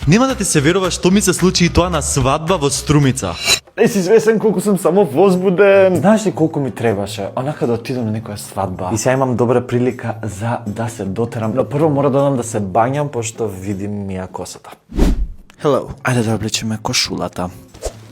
Нема да ти се верува што ми се случи и тоа на свадба во Струмица. Не си свесен колку сум само возбуден. Знаеш ли колку ми требаше онака да отидам на некоја свадба? И сега имам добра прилика за да се дотерам. Но прво мора да одам да се бањам, пошто видим мија косата. Hello. Ајде да облечеме кошулата.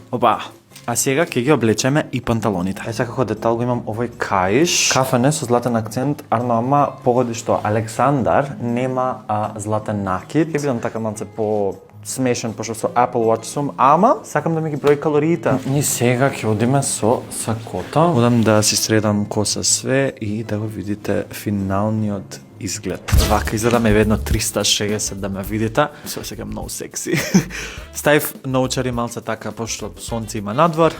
Опа. А сега ќе ги облечеме и панталоните. Сега како детал го имам овој каиш. Кафене со златен акцент, арно ама погоди што Александар нема златен накид. Ќе бидам така малце по смешен, пошто со Apple Watch сум, ама сакам да ми ги брои калориите. И сега ќе одиме со сакота. Одам да си средам коса све и да го видите финалниот изглед. Вака изгледаме едно 360 да ме видите. Се осеќам многу секси. Ставив научари малце така, пошто сонце има надвор.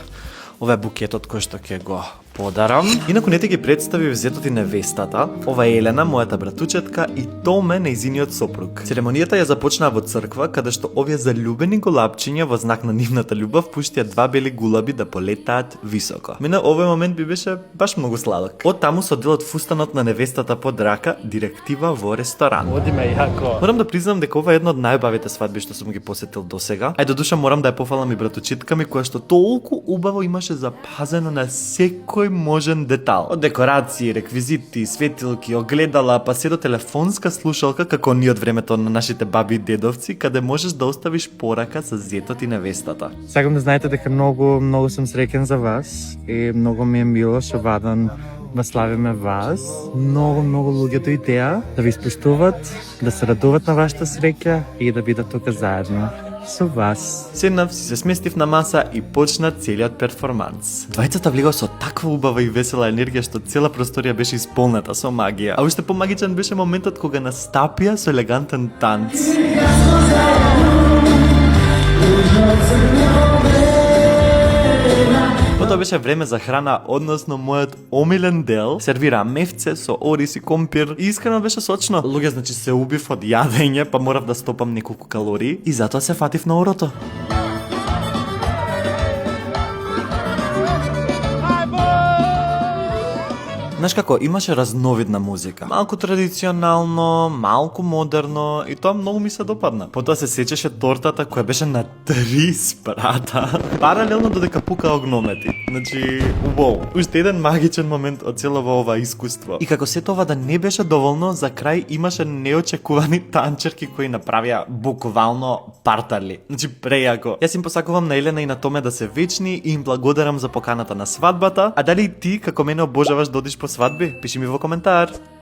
Ова е букетот кој што ќе го подарам. Инаку не ти ги представив зетот и невестата. Ова е Елена, мојата братучетка, и Томе, нејзиниот сопруг. Церемонијата ја започнаа во црква, каде што овие залюбени голапчиња во знак на нивната љубов пуштија два бели гулаби да полетаат високо. Мене овој момент би беше баш многу сладок. Од таму со делот фустанот на невестата под рака, директива во ресторан. Одиме јако. Морам да признам дека ова е една од најубавите свадби што сум ги посетил досега. Ај додуша морам да ја пофалам и братучетка ми која што толку убаво имаше запазено на секој можен детал. Од декорации, реквизити, светилки, огледала, па се до телефонска слушалка како ние од времето на нашите баби и дедовци, каде можеш да оставиш порака со зетот и невестата. Сакам да знаете дека многу сум среќен за вас и многу ми е мило што вадан да славиме вас. Многу луѓе дојдеа да ви испуштуват, да се радуват на вашата среќа и да бидат тука заедно со вас. Седнав, си се сместив на маса и почна целиот перформанс. Двајцата влегоа со таква убава и весела енергија што цела просторија беше исполнета со магија. А уште помагичен беше моментот кога настапија со елегантен танц. Потоа беше време за храна, односно мојот омилен дел. Сервираа мефце со ориз и компир и искрено беше сочно. Луѓе, значи се убив од јадење, па морав да стопам неколку калории и затоа се фатив на орото. Знаеш како, имаше разновидна музика. Малку традиционално, малку модерно и тоа многу ми се допадна. Потоа се сечеше тортата која беше на 3 спрата. Паралелно додека пука огномети. Значи, уоу. Уште еден магичен момент од целово ова искуство. И како се тоа да не беше доволно, за крај имаше неочекувани танчерки кои направија буквално партали. Значи, прејако. Јас им посакувам на Елена и на Томе да се вечни и им благодарам за поканата на свадбата. А дали ти, како мене, обожаваш да одиш по свадби? Пиши ми во коментар.